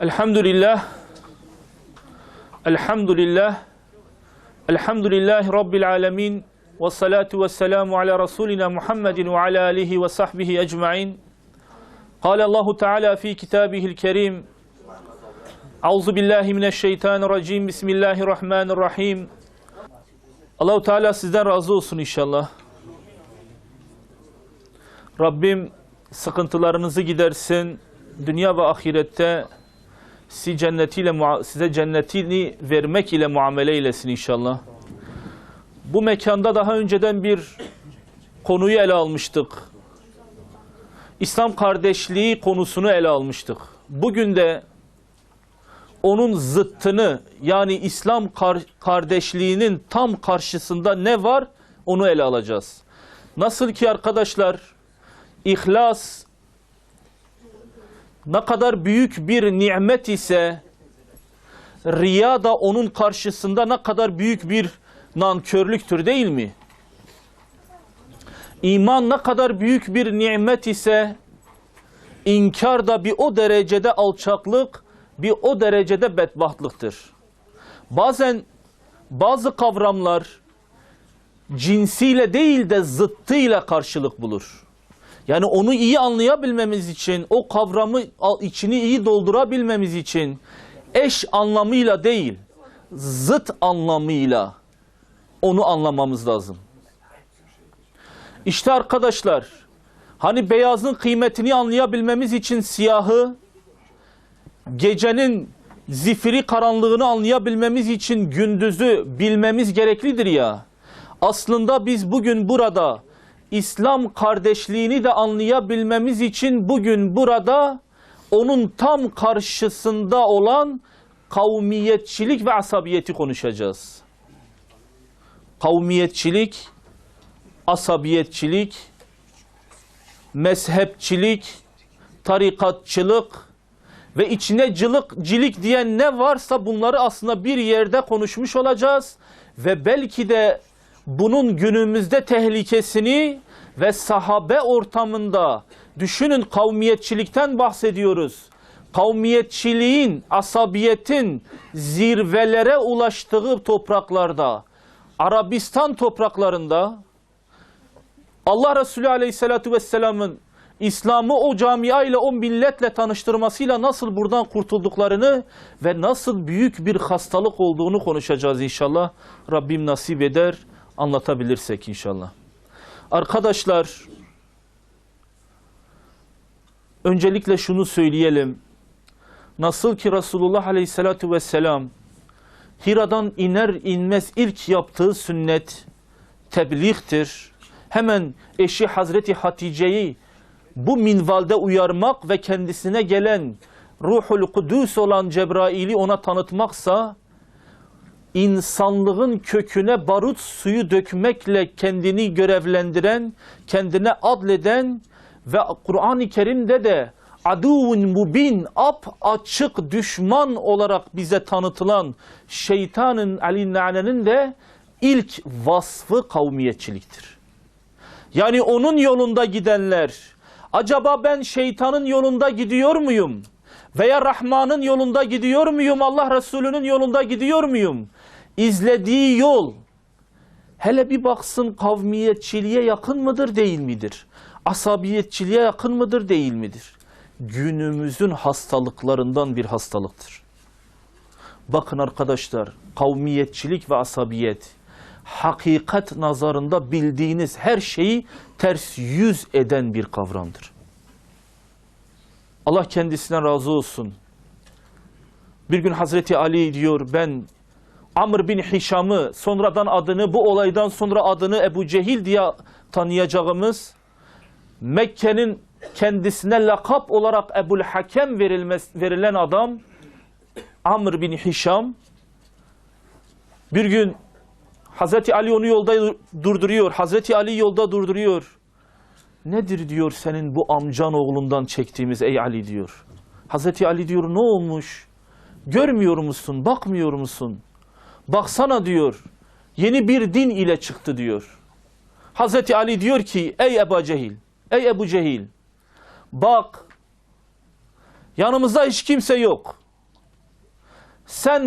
Elhamdülillah, elhamdülillah, elhamdülillahi Rabbil alemin, ve salatu ve selamu ala Resulina Muhammedin ve ala alihi ve sahbihi ecma'in. Kâle Allahu Teala fi kitabihil kerim, Euzu billahi mineşşeytanirracim, bismillahirrahmanirrahim. Allahu Teala sizden razı olsun inşallah. Rabbim sıkıntılarınızı gidersin, dünya ve ahirette size cennetini vermek ile muamele eylesin inşallah. Bu mekanda daha önceden bir konuyu ele almıştık. İslam kardeşliği konusunu ele almıştık. Bugün de onun zıttını, yani İslam kardeşliğinin tam karşısında ne var onu ele alacağız. Nasıl ki arkadaşlar, İhlas ne kadar büyük bir nimet ise, riya da onun karşısında ne kadar büyük bir nankörlüktür, değil mi? İman ne kadar büyük bir nimet ise, inkar da bir o derecede alçaklık, bir o derecede bedbahtlıktır. Bazen bazı kavramlar cinsiyle değil de zıttıyla karşılık bulur. Yani onu iyi anlayabilmemiz için, o kavramı içini iyi doldurabilmemiz için eş anlamıyla değil, zıt anlamıyla onu anlamamız lazım. İşte arkadaşlar, hani beyazın kıymetini anlayabilmemiz için siyahı, gecenin zifiri karanlığını anlayabilmemiz için gündüzü bilmemiz gereklidir ya. Aslında biz bugün burada İslam kardeşliğini de anlayabilmemiz için bugün burada onun tam karşısında olan kavmiyetçilik ve asabiyeti konuşacağız. Kavmiyetçilik, asabiyetçilik, mezhepçilik, tarikatçılık ve içine cilik diyen ne varsa bunları aslında bir yerde konuşmuş olacağız ve belki de bunun günümüzde tehlikesini ve sahabe ortamında, düşünün, kavmiyetçilikten bahsediyoruz. Kavmiyetçiliğin, asabiyetin zirvelere ulaştığı topraklarda, Arabistan topraklarında Allah Resulü Aleyhisselatü Vesselam'ın İslam'ı o camia ile, o milletle tanıştırmasıyla nasıl buradan kurtulduklarını ve nasıl büyük bir hastalık olduğunu konuşacağız inşallah. Rabbim nasip eder, anlatabilirsek inşallah. Arkadaşlar, öncelikle şunu söyleyelim. Nasıl ki Resulullah Aleyhisselatü Vesselam Hira'dan iner inmez ilk yaptığı sünnet tebliğdir. Hemen eşi Hazreti Hatice'yi bu minvalde uyarmak ve kendisine gelen Ruhul Kudüs olan Cebrail'i ona tanıtmaksa, insanlığın köküne barut suyu dökmekle kendini görevlendiren, kendine adleden ve Kur'an-ı Kerim'de de aduvun mubin, açık düşman olarak bize tanıtılan şeytanın, Ali-Na'ne'nin de ilk vasfı kavmiyetçiliktir. Yani onun yolunda gidenler, acaba ben şeytanın yolunda gidiyor muyum? Veya Rahman'ın yolunda gidiyor muyum? Allah Resulü'nün yolunda gidiyor muyum? İzlediği yol, hele bir baksın, kavmiyetçiliğe yakın mıdır, değil midir? Asabiyetçiliğe yakın mıdır, değil midir? Günümüzün hastalıklarından bir hastalıktır. Bakın arkadaşlar, kavmiyetçilik ve asabiyet, hakikat nazarında bildiğiniz her şeyi ters yüz eden bir kavramdır. Allah kendisine razı olsun. Bir gün Hazreti Ali diyor, ben Amr bin Hişam'ı, sonradan adını, bu olaydan sonra adını Ebu Cehil diye tanıyacağımız, Mekke'nin kendisine lakap olarak Ebul Hakem verilen adam Amr bin Hişam, bir gün Hazreti Ali onu yolda durduruyor. Hazreti Ali yolda durduruyor. Nedir diyor senin bu amcan oğlundan çektiğimiz ey Ali diyor. Hazreti Ali diyor, ne olmuş? Görmüyor musun? Bakmıyor musun? Baksana diyor. Yeni bir din ile çıktı diyor. Hazreti Ali diyor ki, ey Ebu Cehil, ey Ebu Cehil, bak yanımızda hiç kimse yok. Sen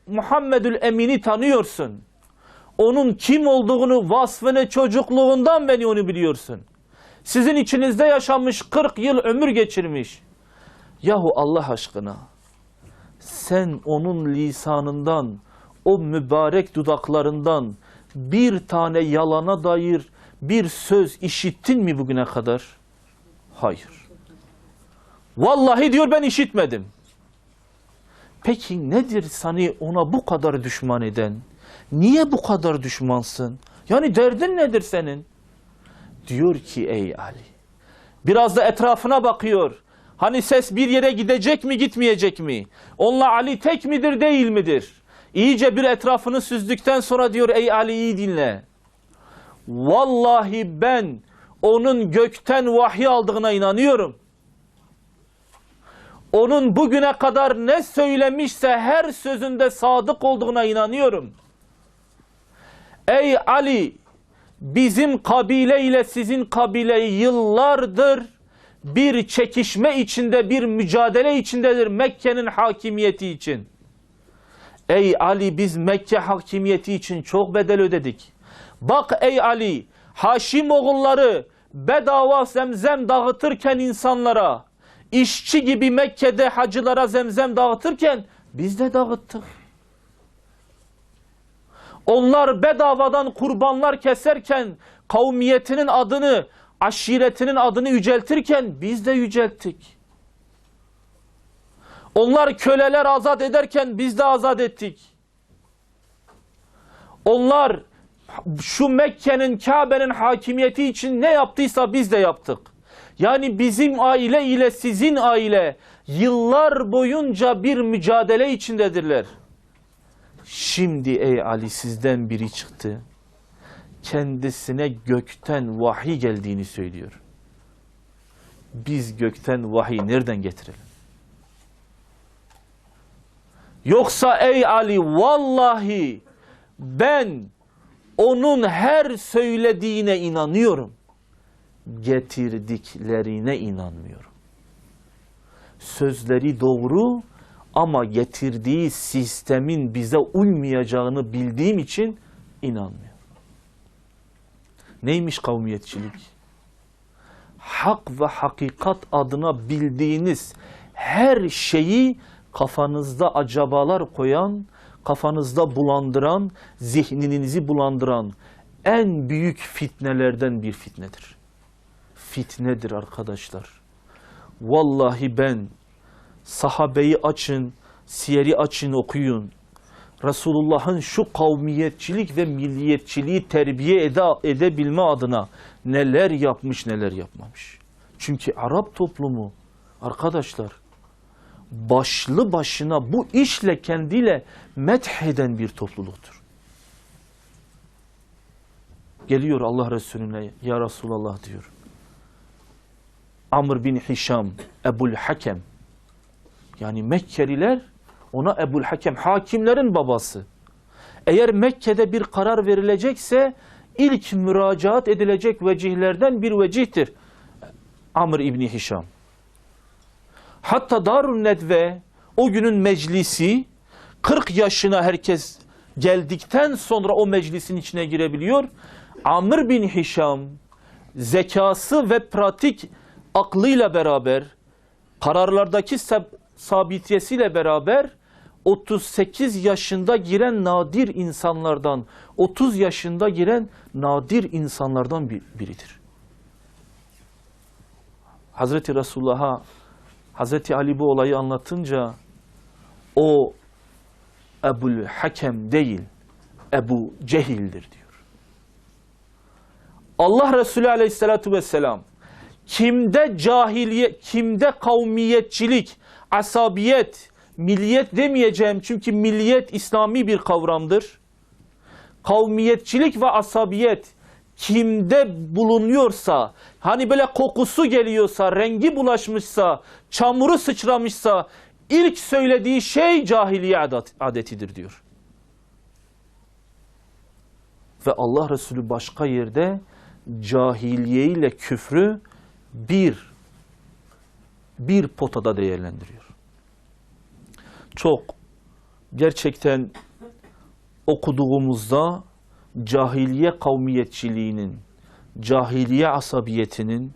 Muhammedül Emin'i tanıyorsun. Onun kim olduğunu, vasfını çocukluğundan beri onu biliyorsun. Sizin içinizde yaşamış, 40 yıl ömür geçirmiş. Yahu Allah aşkına, sen onun lisanından, o mübarek dudaklarından bir tane yalana dair bir söz işittin mi bugüne kadar? Hayır. Vallahi diyor ben işitmedim. Peki nedir seni ona bu kadar düşman eden? Niye bu kadar düşmansın? Yani derdin nedir senin? Diyor ki ey Ali. Biraz da etrafına bakıyor. Hani ses bir yere gidecek mi gitmeyecek mi? Onunla Ali tek midir değil midir? İyice bir etrafını süzdükten sonra diyor ey Ali iyi dinle. Vallahi ben onun gökten vahiy aldığına inanıyorum. Onun bugüne kadar ne söylemişse her sözünde sadık olduğuna inanıyorum. Ey Ali, bizim kabile ile sizin kabile yıllardır bir çekişme içinde, bir mücadele içindedir Mekke'nin hakimiyeti için. Ey Ali, biz Mekke hakimiyeti için çok bedel ödedik. Bak ey Ali, Haşim oğulları bedava zemzem dağıtırken insanlara, işçi gibi Mekke'de hacılara zemzem dağıtırken biz de dağıttık. Onlar bedavadan kurbanlar keserken, kavmiyetinin adını, aşiretinin adını yüceltirken biz de yücelttik. Onlar köleler azat ederken biz de azat ettik. Onlar şu Mekke'nin, Kabe'nin hakimiyeti için ne yaptıysa biz de yaptık. Yani bizim aile ile sizin aile yıllar boyunca bir mücadele içindedirler. Şimdi ey Ali sizden biri çıktı. Kendisine gökten vahiy geldiğini söylüyor. Biz gökten vahiy nereden getirelim? Yoksa ey Ali vallahi ben onun her söylediğine inanıyorum. Getirdiklerine inanmıyorum. Sözleri doğru ama getirdiği sistemin bize uymayacağını bildiğim için inanmıyorum. Neymiş kavmiyetçilik? Hak ve hakikat adına bildiğiniz her şeyi kafanızda acabalar koyan, kafanızda bulandıran, zihninizi bulandıran en büyük fitnelerden bir fitnedir. Fitnedir arkadaşlar. Vallahi ben sahabeyi açın, siyeri açın okuyun. Resulullah'ın şu kavmiyetçilik ve milliyetçiliği terbiye edebilme adına neler yapmış neler yapmamış. Çünkü Arap toplumu arkadaşlar başlı başına bu işle kendiyle metheden bir topluluktur. Geliyor Allah Resulüne ya Resulallah diyor. Amr bin Hişam, Ebul Hakem. Yani Mekkeliler ona Ebul Hakem, hakimlerin babası. Eğer Mekke'de bir karar verilecekse ilk müracaat edilecek vecihlerden bir vecihtir. Amr İbni Hişam. Hatta Darun Nedve o günün meclisi 40 yaşına herkes geldikten sonra o meclisin içine girebiliyor. Amr bin Hişam zekası ve pratik aklıyla beraber kararlardaki sabitiyesiyle beraber 38 yaşında giren nadir insanlardan, 30 yaşında giren nadir insanlardan biridir. Hazreti Resulullah'a Hazreti Ali bu olayı anlatınca o Ebul Hakem değil, Ebu Cehil'dir diyor. Allah Resulü Aleyhisselatü Vesselam kimde cahiliye, kimde kavmiyetçilik, asabiyet, milliyet demeyeceğim çünkü milliyet İslami bir kavramdır. Kavmiyetçilik ve asabiyet kimde bulunuyorsa, hani böyle kokusu geliyorsa, rengi bulaşmışsa, çamuru sıçramışsa ilk söylediği şey cahiliye adetidir diyor. Ve Allah Resulü başka yerde cahiliye ile küfrü bir potada değerlendiriyor. Çok gerçekten okuduğumuzda cahiliye kavmiyetçiliğinin, cahiliye asabiyetinin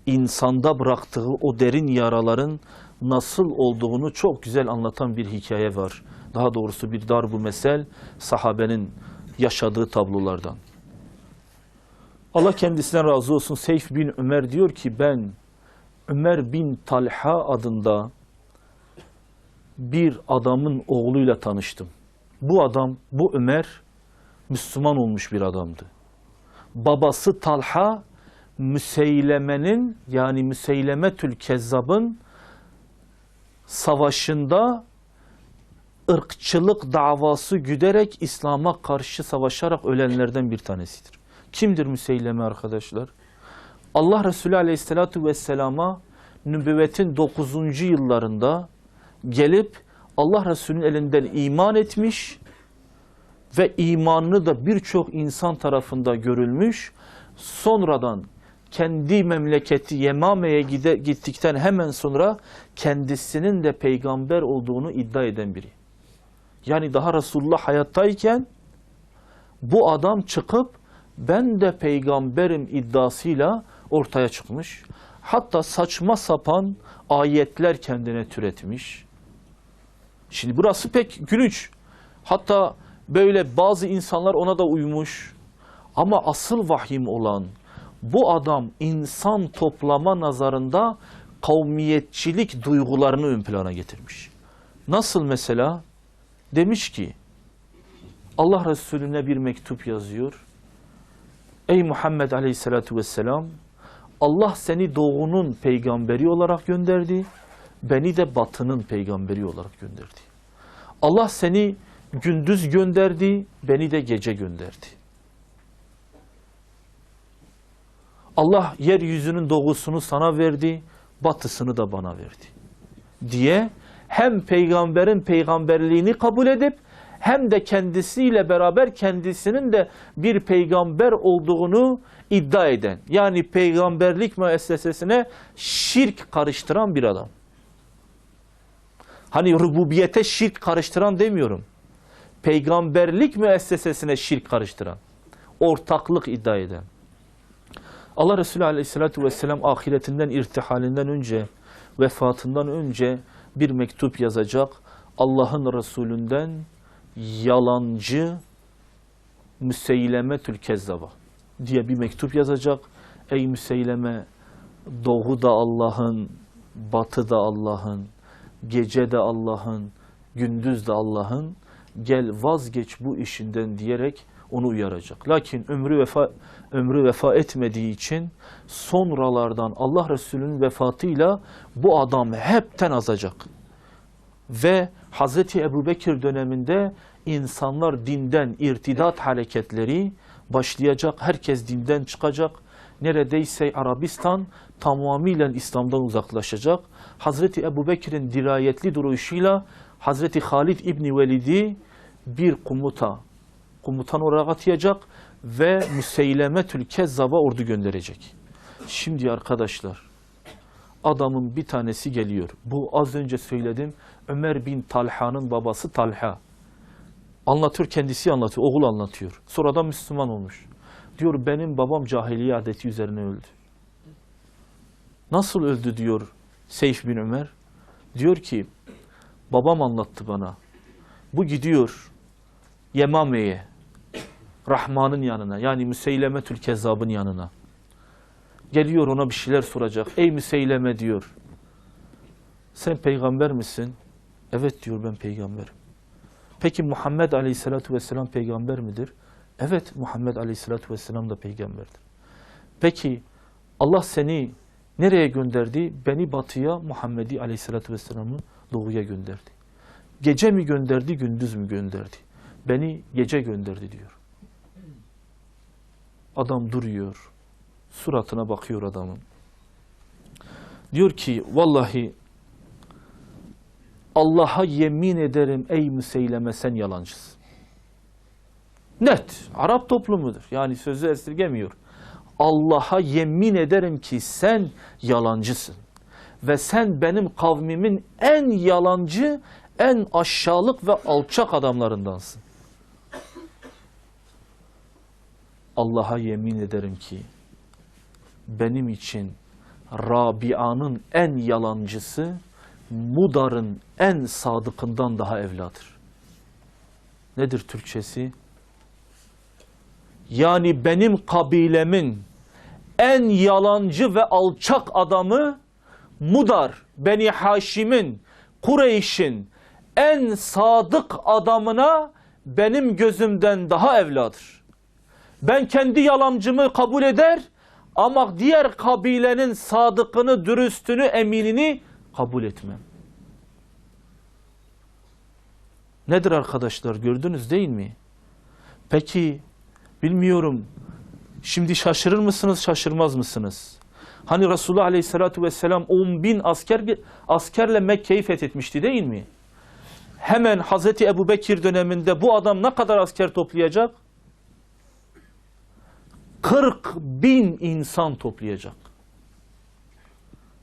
insanda bıraktığı o derin yaraların nasıl olduğunu çok güzel anlatan bir hikaye var. Daha doğrusu bir darbu mesel, sahabenin yaşadığı tablolardan. Allah kendisinden razı olsun, Seyf bin Ömer diyor ki, ben Ömer bin Talha adında bir adamın oğluyla tanıştım. Bu adam, bu Ömer, Müslüman olmuş bir adamdı. Babası Talha, Müseyleme'nin, yani Müseylemetül Kezzab'ın savaşında ırkçılık davası güderek İslam'a karşı savaşarak ölenlerden bir tanesidir. Kimdir Müseyleme arkadaşlar? Allah Resulü Aleyhisselatü Vesselam'a nübüvvetin 9. yıllarında gelip Allah Resulü'nün elinden iman etmiş ve imanını da birçok insan tarafında görülmüş. Sonradan kendi memleketi Yemame'ye gittikten hemen sonra kendisinin de peygamber olduğunu iddia eden biri. Yani daha Resulullah hayattayken bu adam çıkıp ben de peygamberim iddiasıyla ortaya çıkmış. Hatta saçma sapan ayetler kendine türetmiş. Şimdi burası pek gülünç. Hatta böyle bazı insanlar ona da uymuş. Ama asıl vahim olan, bu adam insan toplama nazarında kavmiyetçilik duygularını ön plana getirmiş. Nasıl mesela? Demiş ki, Allah Resulüne bir mektup yazıyor. Ey Muhammed Aleyhisselatü Vesselam, Allah seni doğunun peygamberi olarak gönderdi, beni de batının peygamberi olarak gönderdi. Allah seni gündüz gönderdi, beni de gece gönderdi. Allah yeryüzünün doğusunu sana verdi, batısını da bana verdi diye hem peygamberin peygamberliğini kabul edip hem de kendisiyle beraber kendisinin de bir peygamber olduğunu iddia eden, yani peygamberlik müessesesine şirk karıştıran bir adam. Hani rububiyete şirk karıştıran demiyorum. Peygamberlik müessesesine şirk karıştıran, ortaklık iddia eden. Allah Resulü Aleyhisselatü Vesselam ahiretinden, irtihalinden önce, vefatından önce bir mektup yazacak. Allah'ın Resulünden yalancı Müseylemetül Kezzaba diye bir mektup yazacak. Ey Müseyleme, doğu da Allah'ın, batı da Allah'ın, gece de Allah'ın, gündüz de Allah'ın, gel vazgeç bu işinden diyerek onu uyaracak. Lakin ömrü vefa etmediği için sonralardan Allah Resulü'nün vefatıyla bu adam hepten azacak. Ve Hazreti Ebubekir döneminde insanlar dinden irtidat hareketleri başlayacak. Herkes dinden çıkacak. Neredeyse Arabistan tamamıyla İslam'dan uzaklaşacak. Hazreti Ebubekir'in dirayetli duruşuyla Hazreti Halid İbni Velid'i bir komutan olarak atayacak ve Müseylemetül Kezzab'a ordu gönderecek. Şimdi arkadaşlar, adamın bir tanesi geliyor. Bu az önce söyledim, Ömer bin Talha'nın babası Talha. Anlatıyor, kendisi anlatıyor, oğul anlatıyor. Sonradan Müslüman olmuş. Diyor, benim babam cahiliye adeti üzerine öldü. Nasıl öldü diyor Seyf bin Ömer. Diyor ki, babam anlattı bana. Bu gidiyor Yemame'ye, Rahman'ın yanına, yani Müseylemetül Kezzab'ın yanına. Geliyor, ona bir şeyler soracak. Ey Müseyleme diyor, sen peygamber misin? Evet diyor, ben peygamberim. Peki Muhammed Aleyhisselatü Vesselam peygamber midir? Evet, Muhammed Aleyhisselatü Vesselam da peygamberdir. Peki Allah seni nereye gönderdi? Beni batıya, Muhammed'i Aleyhisselatü Vesselam'ı doğuya gönderdi. Gece mi gönderdi, gündüz mü gönderdi? Beni gece gönderdi diyor. Adam duruyor. Suratına bakıyor adamın. Diyor ki, vallahi Allah'a yemin ederim ey Müseyleme, sen yalancısın. Net. Arap toplumudur. Yani sözü esirgemiyor. Allah'a yemin ederim ki sen yalancısın. Ve sen benim kavmimin en yalancı, en aşağılık ve alçak adamlarındansın. Allah'a yemin ederim ki benim için Rabia'nın en yalancısı Mudar'ın en sadıkından daha evladır. Nedir Türkçesi? Yani benim kabilemin en yalancı ve alçak adamı Mudar, Beni Haşim'in, Kureyş'in en sadık adamına benim gözümden daha evladır. Ben kendi yalancımı kabul eder ama diğer kabilenin sadıkını, dürüstünü, eminini kabul etmem. Nedir arkadaşlar, gördünüz değil mi? Peki bilmiyorum, şimdi şaşırır mısınız, şaşırmaz mısınız? Hani Resulullah Aleyhisselatü Vesselam 10.000 askerle Mekke'yi fethetmişti değil mi? Hemen Hazreti Ebubekir döneminde bu adam ne kadar asker toplayacak? 40.000 insan toplayacak.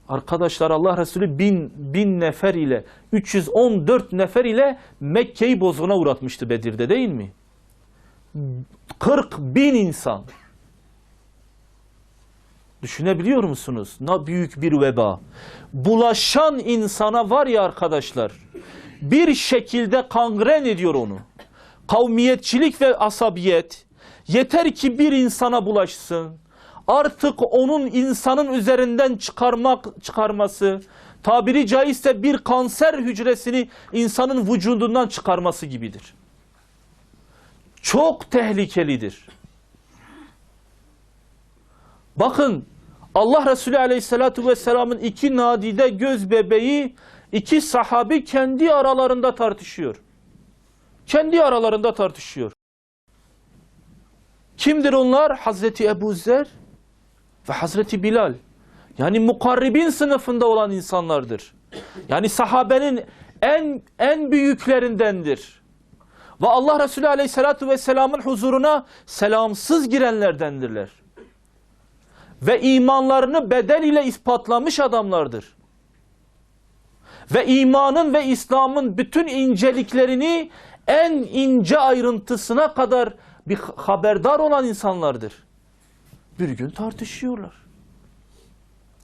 Arkadaşlar Allah Resulü bin nefer ile 314 nefer ile Mekke'yi bozguna uğratmıştı Bedir'de değil mi? 40.000 insan. Düşünebiliyor musunuz? Ne büyük bir veba. Bulaşan insana var ya arkadaşlar, bir şekilde kangren ediyor onu. Kavmiyetçilik ve asabiyet yeter ki bir insana bulaşsın. Artık onun insanın üzerinden çıkarması, tabiri caizse bir kanser hücresini insanın vücudundan çıkarması gibidir. Çok tehlikelidir. Bakın Allah Resulü Aleyhisselatü Vesselam'ın iki nadide göz bebeği, iki sahabi kendi aralarında tartışıyor. Kendi aralarında tartışıyor. Kimdir onlar? Hazreti Ebu Zer ve Hazreti Bilal. Yani mukarribin sınıfında olan insanlardır. Yani sahabenin en büyüklerindendir. Ve Allah Resulü Aleyhisselatü Vesselam'ın huzuruna selamsız girenlerdendirler. Ve imanlarını bedel ile ispatlamış adamlardır. Ve imanın ve İslam'ın bütün inceliklerini en ince ayrıntısına kadar bir haberdar olan insanlardır. Bir gün tartışıyorlar.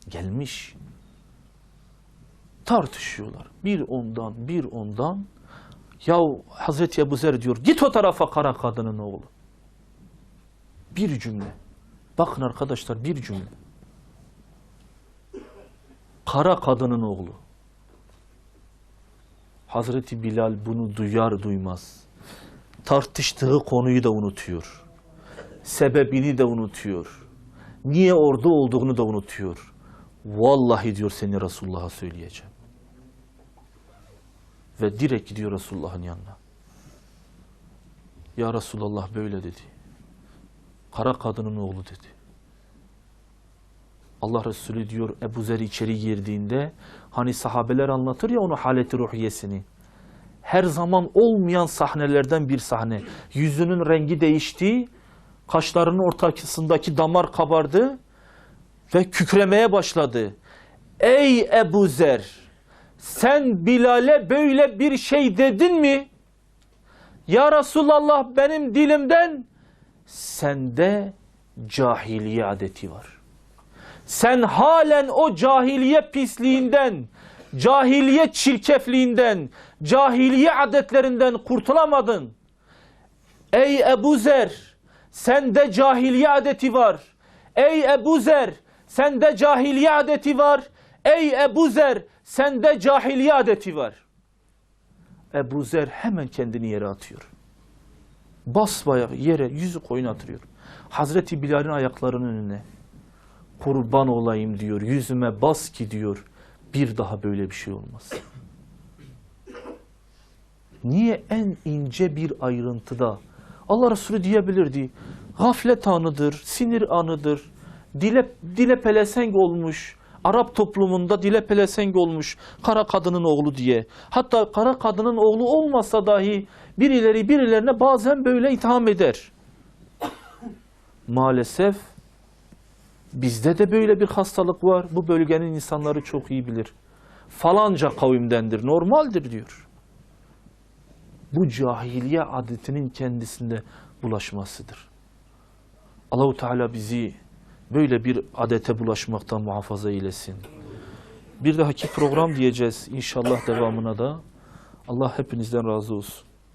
Gelmiş. Tartışıyorlar. Bir ondan. Yahu Hazreti Ebu Zer diyor, git o tarafa kara kadının oğlu. Bir cümle. Bakın arkadaşlar, bir cümle. Kara kadının oğlu. Hazreti Bilal bunu duyar duymaz tartıştığı konuyu da unutuyor. Sebebini de unutuyor. Niye orada olduğunu da unutuyor. Vallahi diyor, seni Resulullah'a söyleyeceğim. Ve direkt gidiyor Resulullah'ın yanına. Ya Resulullah böyle dedi. Kara kadının oğlu dedi. Allah Resulü diyor Ebu Zer içeri girdiğinde, hani sahabeler anlatır ya onu haleti ruhiyesini. Her zaman olmayan sahnelerden bir sahne. Yüzünün rengi değişti, kaşlarının ortasındaki damar kabardı ve kükremeye başladı. Ey Ebu Zer, sen Bilal'e böyle bir şey dedin mi? Ya Resulallah, benim dilimden, sende cahiliye adeti var. Sen halen o cahiliye pisliğinden, cahiliye çirkefliğinden, cahiliye adetlerinden kurtulamadın. Ey Ebu Zer, sende cahiliye adeti var. Ey Ebu Zer, sende cahiliye adeti var. Ey Ebu Zer, sende cahiliye adeti var. Ebu Zer hemen kendini yere atıyor. Basbayağı yere yüzü koyuna atıyor. Hazreti Bilal'in ayaklarının önüne. Kurban olayım diyor, yüzüme bas ki diyor, bir daha böyle bir şey olmaz. Niye en ince bir ayrıntıda? Allah Resulü diyebilirdi, gaflet anıdır, sinir anıdır, dile pelesenk olmuş, Arap toplumunda dile pelesenk olmuş kara kadının oğlu diye. Hatta kara kadının oğlu olmasa dahi birilerine bazen böyle itham eder. Maalesef bizde de böyle bir hastalık var. Bu bölgenin insanları çok iyi bilir. Falanca kavimdendir, normaldir diyor. bu cahiliye adetinin kendisinde bulaşmasıdır. Allahu Teala bizi böyle bir adete bulaşmaktan muhafaza eylesin. Bir dahaki program diyeceğiz inşallah devamına da. Allah hepinizden razı olsun.